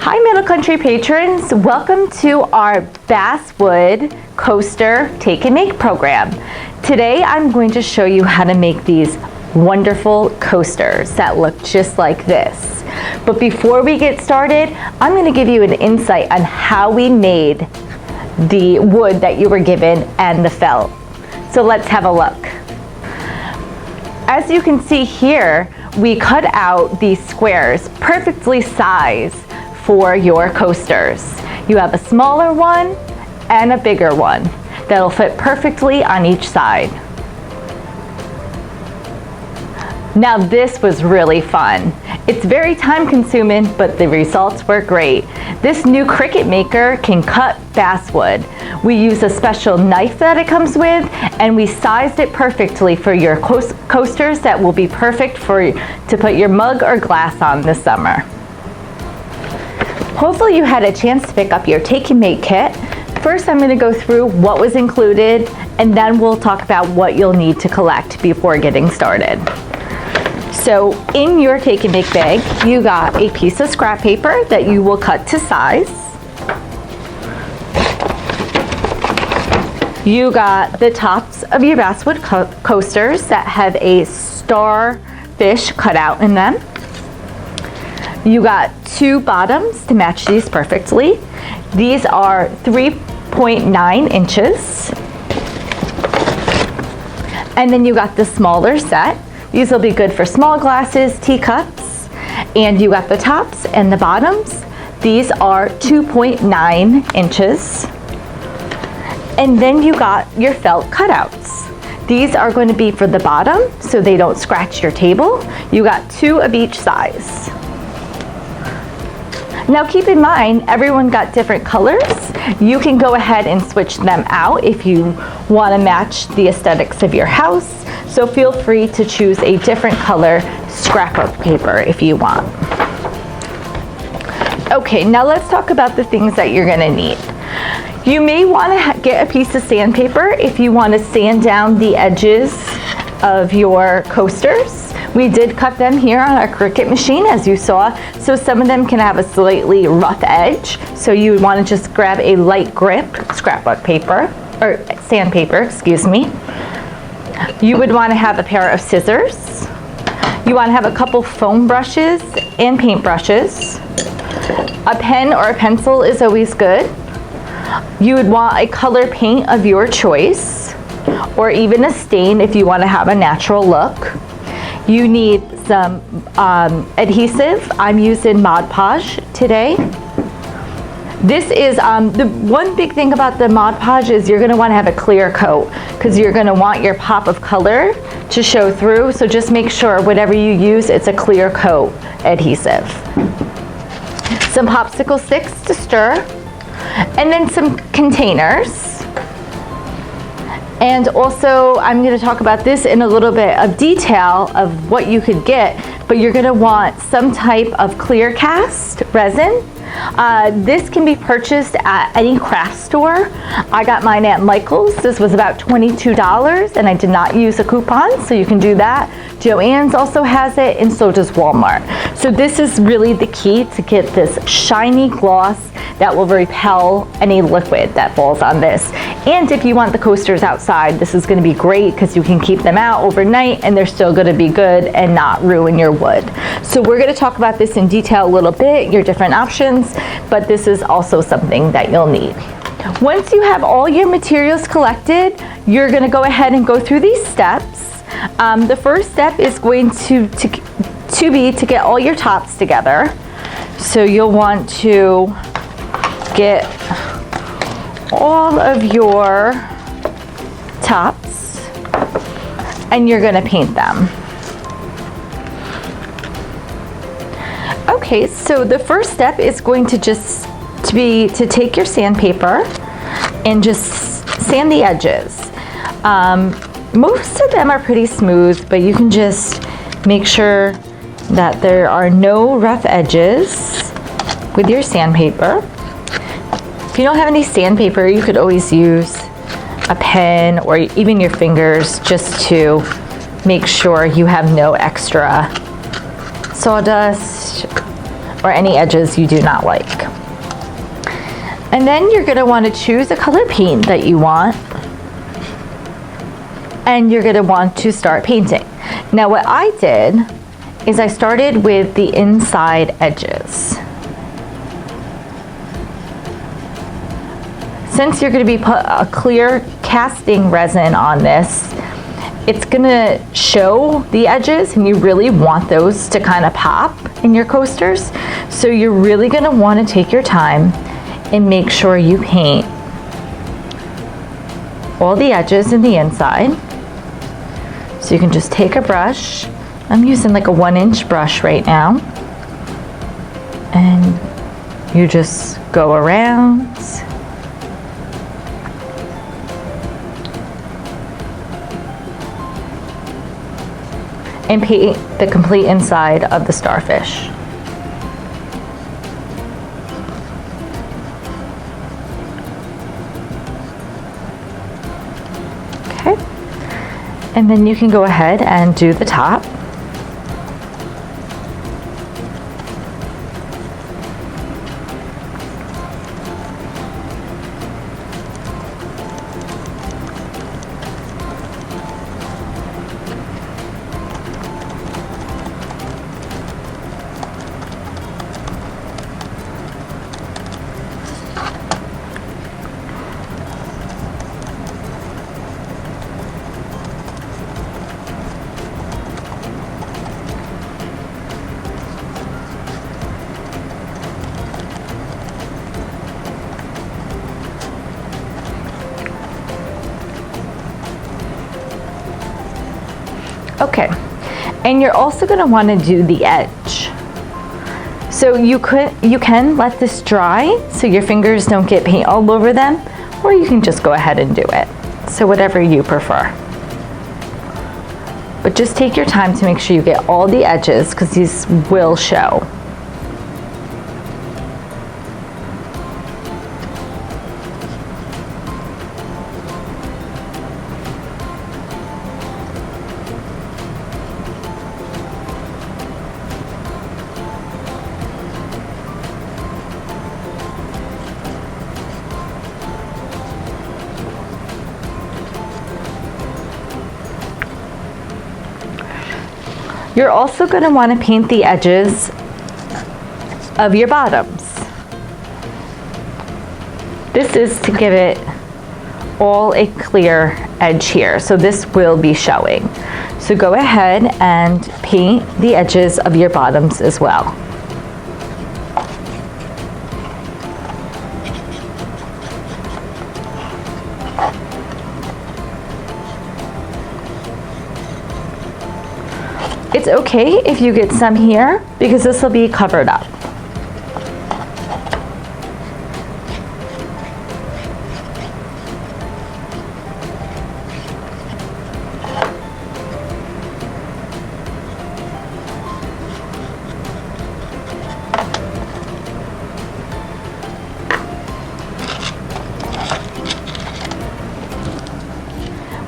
Hi Middle Country patrons, welcome to our Basswood Coaster Take and Make program. Today I'm going to show you how to make these wonderful coasters that look just like this. But before we get started, I'm going to give you an insight on how we made the wood that you were given and the felt. So let's have a look. As you can see here, we cut out these squares perfectly sized for your coasters. You have a smaller one and a bigger one that'll fit perfectly on each side. Now this was really fun. It's very time consuming, but the results were great. This new Cricut maker can cut basswood. We use a special knife that it comes with, and we sized it perfectly for your coasters that will be perfect to put your mug or glass on this summer. Hopefully you had a chance to pick up your Take and Make kit. First I'm going to go through what was included, and then we'll talk about what you'll need to collect before getting started. So in your Take and Make bag, you got a piece of scrap paper that you will cut to size. You got the tops of your Basswood coasters that have a starfish cut out in them. You got two bottoms to match these perfectly. These are 3.9 inches. And then you got the smaller set. These will be good for small glasses, teacups. And you got the tops and the bottoms. These are 2.9 inches. And then you got your felt cutouts. These are going to be for the bottom so they don't scratch your table. You got two of each size. Now keep in mind, everyone got different colors. You can go ahead and switch them out if you want to match the aesthetics of your house. So feel free to choose a different color scrapbook paper if you want. Okay, now let's talk about the things that you're going to need. You may want to get a piece of sandpaper if you want to sand down the edges of your coasters. We did cut them here on our Cricut machine, as you saw, so some of them can have a slightly rough edge. So you would want to just grab a light grip scrapbook paper, or sandpaper, excuse me. You would want to have a pair of scissors. You want to have a couple foam brushes and paint brushes. A pen or a pencil is always good. You would want a color paint of your choice, or even a stain if you want to have a natural look. You need some adhesive. I'm using Mod Podge today. This is, the one big thing about the Mod Podge is you're going to want to have a clear coat because you're going to want your pop of color to show through. So just make sure whatever you use, it's a clear coat adhesive. Some popsicle sticks to stir, and then some containers. And also, I'm going to talk about this in a little bit of detail of what you could get, but you're going to want some type of clear cast resin. This can be purchased at any craft store. I got mine at Michael's. This was about $22, and I did not use a coupon, so you can do that. Joann's also has it, and so does Walmart. So this is really the key to get this shiny gloss that will repel any liquid that falls on this. And if you want the coasters outside, this is going to be great because you can keep them out overnight and they're still going to be good and not ruin your wood. So we're going to talk about this in detail a little bit, your different options, but this is also something that you'll need. Once you have all your materials collected, you're going to go ahead and go through these steps. The first step is going to be to get all your tops together. So you'll want to get all of your tops and you're going to paint them. Okay, so the first step is going to to take your sandpaper and just sand the edges. Most of them are pretty smooth, but you can just make sure that there are no rough edges with your sandpaper. If you don't have any sandpaper, you could always use a pen or even your fingers just to make sure you have no extra sawdust or any edges you do not like. And then you're gonna wanna choose a color paint that you want, and you're gonna want to start painting. Now what I did is I started with the inside edges. Since you're gonna be put a clear casting resin on this, it's gonna show the edges, and you really want those to kind of pop in your coasters. So you're really gonna wanna take your time and make sure you paint all the edges in the inside. So you can just take a brush. I'm using like a 1-inch brush right now. And you just go around. And paint the complete inside of the starfish. Okay, and then you can go ahead and do the top. Okay, and you're also going to want to do the edge. So you can let this dry so your fingers don't get paint all over them, or you can just go ahead and do it. So whatever you prefer. But just take your time to make sure you get all the edges, because these will show. You're also going to want to paint the edges of your bottoms. This is to give it all a clear edge here, so this will be showing. So go ahead and paint the edges of your bottoms as well. It's okay if you get some here, because this will be covered up.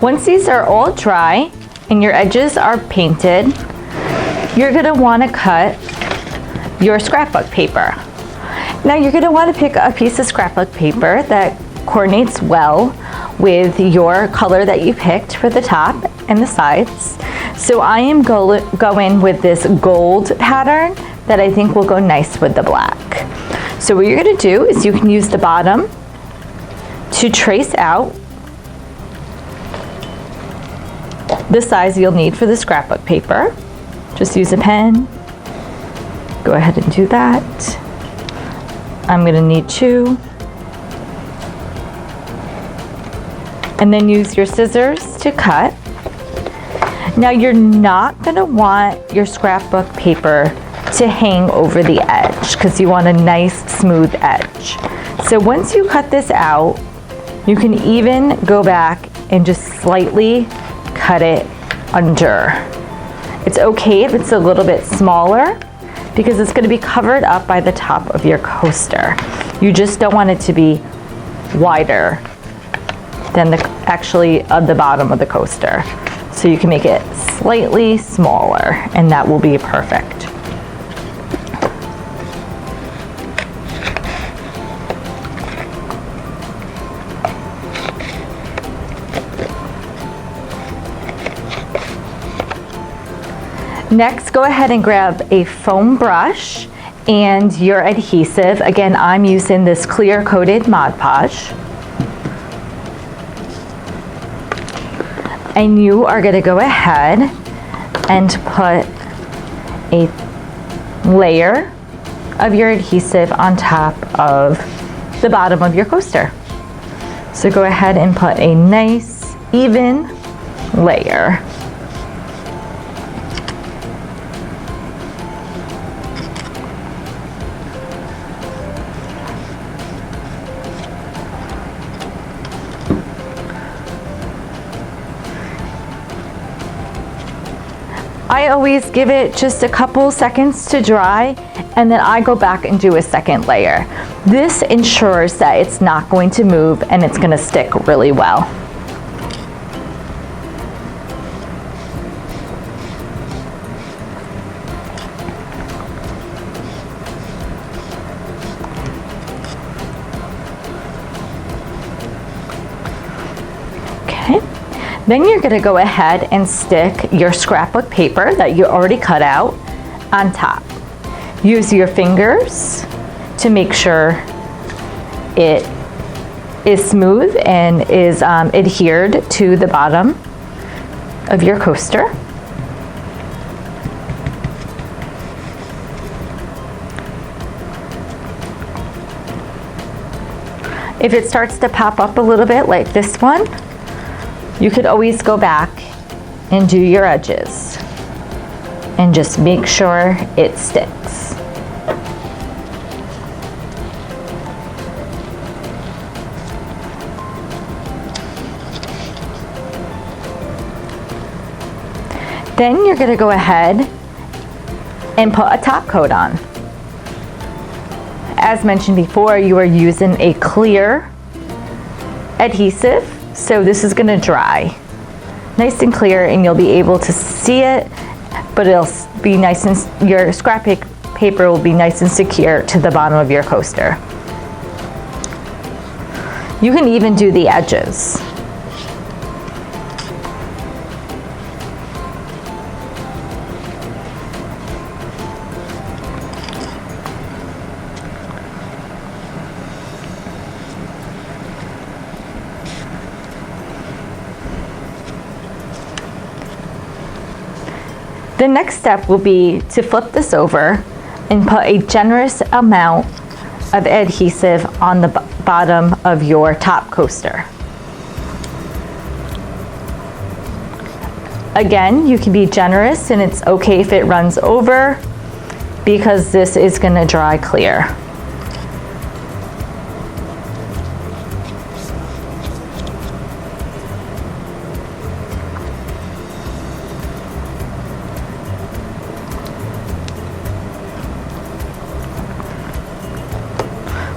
Once these are all dry and your edges are painted, you're going to want to cut your scrapbook paper. Now you're going to want to pick a piece of scrapbook paper that coordinates well with your color that you picked for the top and the sides. So I am going with this gold pattern that I think will go nice with the black. So what you're going to do is you can use the bottom to trace out the size you'll need for the scrapbook paper. Just use a pen. Go ahead and do that. I'm going to need 2. And then use your scissors to cut. Now you're not going to want your scrapbook paper to hang over the edge, because you want a nice smooth edge. So once you cut this out, you can even go back and just slightly cut it under. It's okay if it's a little bit smaller, because it's going to be covered up by the top of your coaster. You just don't want it to be wider than the bottom of the coaster. So you can make it slightly smaller, and that will be perfect. Next, go ahead and grab a foam brush and your adhesive. Again, I'm using this clear coated Mod Podge. And you are going to go ahead and put a layer of your adhesive on top of the bottom of your coaster. So go ahead and put a nice even layer. I always give it just a couple seconds to dry, and then I go back and do a second layer. This ensures that it's not going to move and it's going to stick really well. Then you're going to go ahead and stick your scrapbook paper that you already cut out on top. Use your fingers to make sure it is smooth and is adhered to the bottom of your coaster. If it starts to pop up a little bit like this one, you could always go back and do your edges and just make sure it sticks. Then you're going to go ahead and put a top coat on. As mentioned before, you are using a clear adhesive. So this is going to dry nice and clear, and you'll be able to see it, but it'll be nice and your scrap paper will be nice and secure to the bottom of your coaster. You can even do the edges. The next step will be to flip this over and put a generous amount of adhesive on the bottom of your top coaster. Again, you can be generous, and it's okay if it runs over because this is going to dry clear.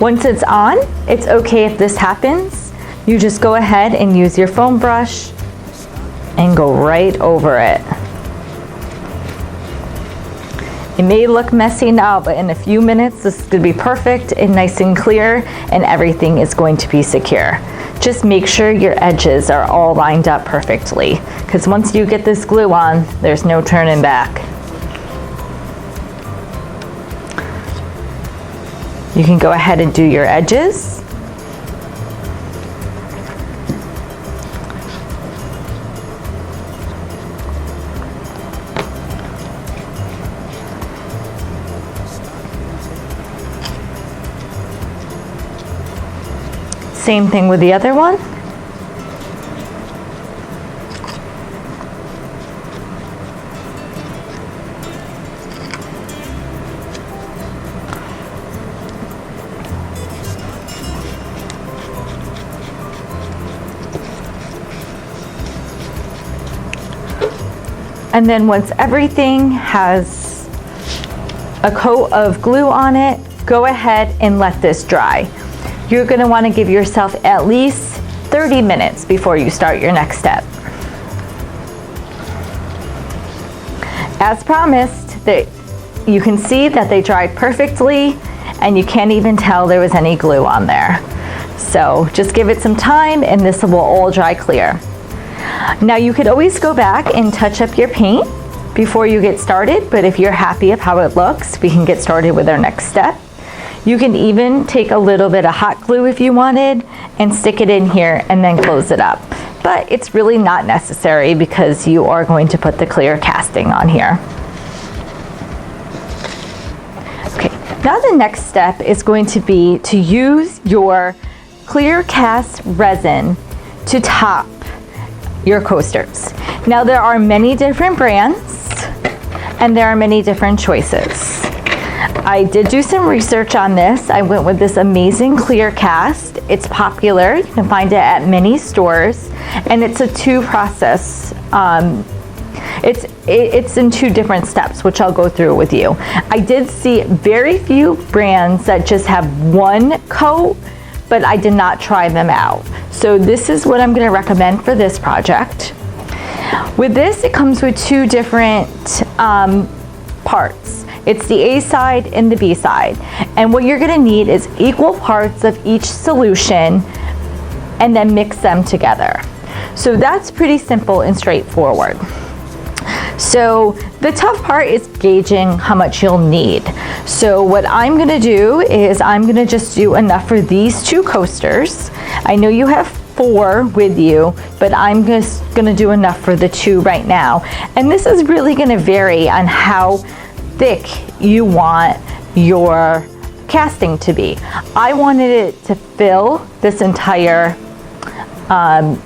Once it's on, it's okay if this happens. You just go ahead and use your foam brush and go right over it. It may look messy now, but in a few minutes, this is going to be perfect and nice and clear, and everything is going to be secure. Just make sure your edges are all lined up perfectly, because once you get this glue on, there's no turning back. You can go ahead and do your edges. Same thing with the other one. And then once everything has a coat of glue on it, go ahead and let this dry. You're going to want to give yourself at least 30 minutes before you start your next step. As promised, you can see that they dried perfectly, and you can't even tell there was any glue on there. So just give it some time and this will all dry clear. Now you could always go back and touch up your paint before you get started, but if you're happy of how it looks, we can get started with our next step. You can even take a little bit of hot glue if you wanted and stick it in here and then close it up. But it's really not necessary because you are going to put the clear casting on here. Okay, now the next step is going to be to use your clear cast resin to top your coasters. Now there are many different brands and there are many different choices. I did do some research on this. I went with this amazing clear cast. It's popular. You can find it at many stores, and it's a two process. It's in two different steps, which I'll go through with you. I did see very few brands that just have one coat, but I did not try them out. So this is what I'm going to recommend for this project. With this, it comes with two different parts. It's the A side and the B side. And what you're going to need is equal parts of each solution and then mix them together. So that's pretty simple and straightforward. So the tough part is gauging how much you'll need. So what I'm going to do is I'm going to just do enough for these two coasters. I know you have 4 with you, but I'm just going to do enough for the 2 right now. And this is really going to vary on how thick you want your casting to be. I wanted it to fill this entire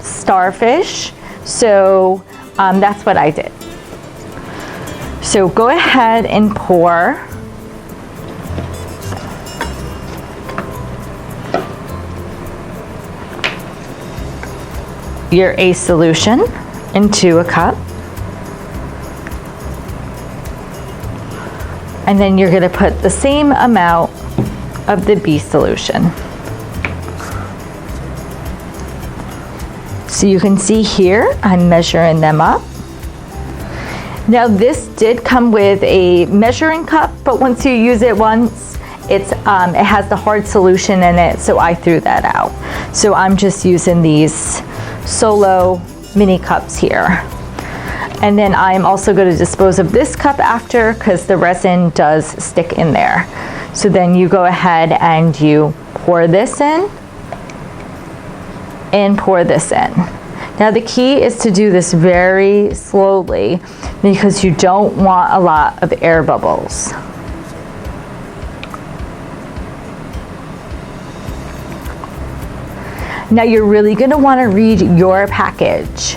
starfish, so that's what I did. So go ahead and pour your A solution into a cup. And then you're going to put the same amount of the B solution. So you can see here, I'm measuring them up. Now this did come with a measuring cup, but once you use it once, it has the hard solution in it, so I threw that out. So I'm just using these solo mini cups here. And then I'm also going to dispose of this cup after because the resin does stick in there. So then you go ahead and you pour this in and pour this in. Now the key is to do this very slowly because you don't want a lot of air bubbles. Now you're really going to want to read your package.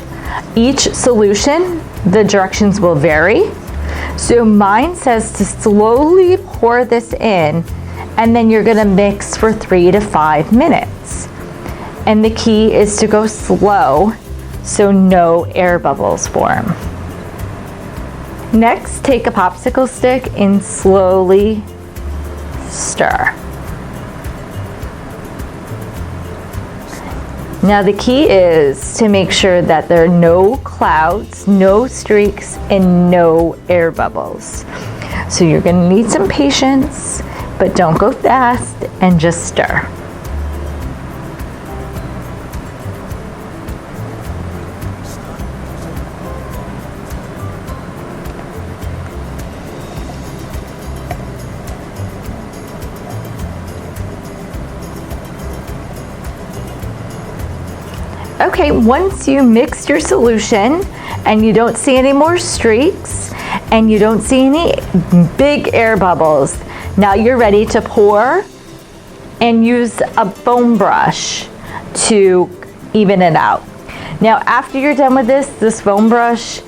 Each solution, the directions will vary. So mine says to slowly pour this in and then you're going to mix for 3 to 5 minutes. And the key is to go slow so no air bubbles form. Next, take a popsicle stick and slowly stir. Now the key is to make sure that there are no clouds, no streaks, and no air bubbles. So you're going to need some patience, but don't go fast and just stir. Okay, once you mix your solution and you don't see any more streaks and you don't see any big air bubbles, now you're ready to pour and use a foam brush to even it out. Now after you're done with this foam brush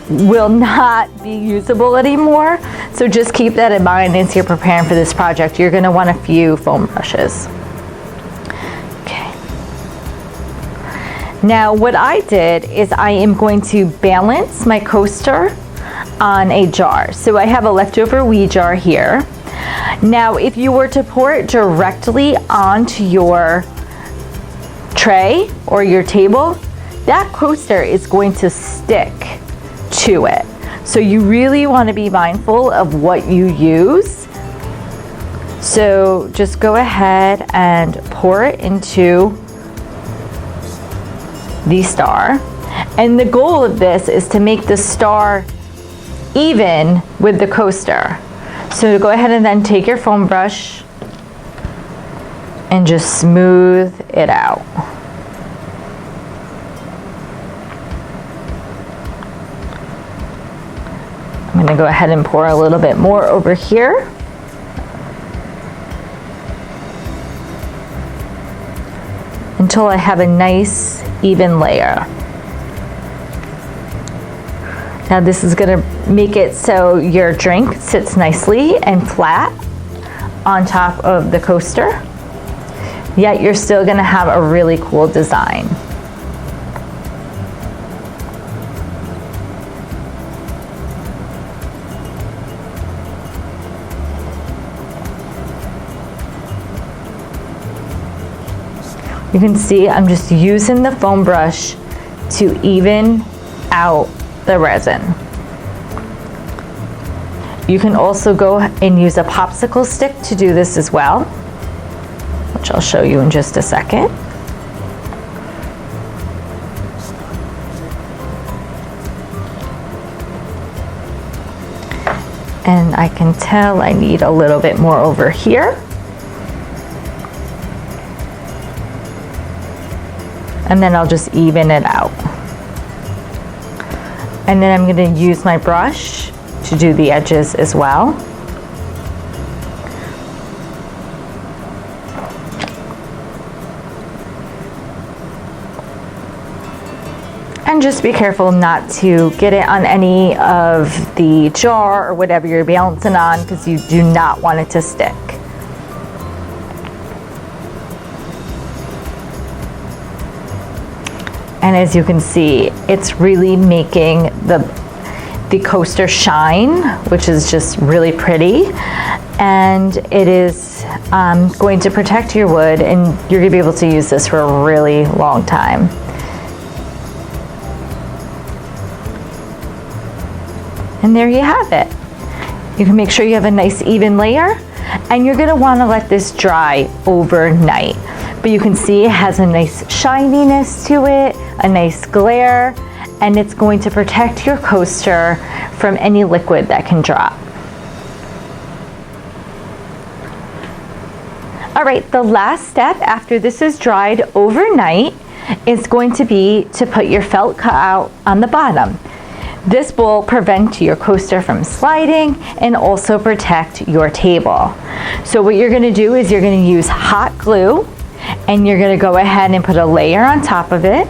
will not be usable anymore, so just keep that in mind as you're preparing for this project. You're going to want a few foam brushes. Now what I did is I am going to balance my coaster on a jar. So I have a leftover wee jar here. Now if you were to pour it directly onto your tray or your table, that coaster is going to stick to it. So you really want to be mindful of what you use. So just go ahead and pour it into the star, and the goal of this is to make the star even with the coaster. So go ahead and then take your foam brush and just smooth it out. I'm going to go ahead and pour a little bit more over here. Until I have a nice even layer. Now this is going to make it so your drink sits nicely and flat on top of the coaster, yet you're still going to have a really cool design. You can see I'm just using the foam brush to even out the resin. You can also go and use a popsicle stick to do this as well, which I'll show you in just a second. And I can tell I need a little bit more over here. And then I'll just even it out. And then I'm going to use my brush to do the edges as well. And just be careful not to get it on any of the jar or whatever you're balancing on, because you do not want it to stick. And as you can see, it's really making the coaster shine, which is just really pretty. And it is going to protect your wood, and you're gonna be able to use this for a really long time. And there you have it. You can make sure you have a nice even layer, and you're gonna wanna let this dry overnight. But you can see it has a nice shininess to it, a nice glare, and it's going to protect your coaster from any liquid that can drop. All right, the last step after this is dried overnight is going to be to put your felt cutout on the bottom. This will prevent your coaster from sliding and also protect your table. So what you're gonna do is you're gonna use hot glue, and you're gonna go ahead and put a layer on top of it.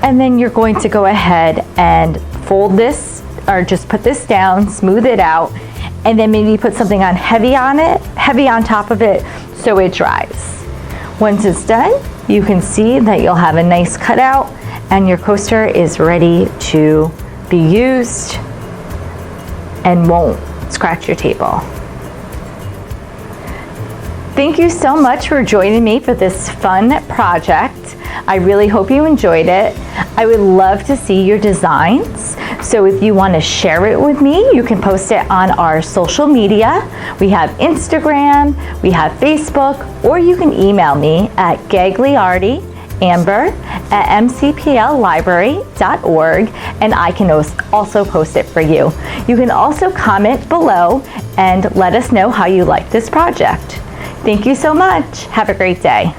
And then you're going to go ahead and fold this, or just put this down, smooth it out, and then maybe put something on heavy on top of it so it dries. Once it's done, you can see that you'll have a nice cutout and your coaster is ready to be used and won't scratch your table. Thank you so much for joining me for this fun project. I really hope you enjoyed it. I would love to see your designs. So if you want to share it with me, you can post it on our social media. We have Instagram, we have Facebook, or you can email me at gagliardi.amber@mcpllibrary.org, and I can also post it for you. You can also comment below and let us know how you like this project. Thank you so much. Have a great day.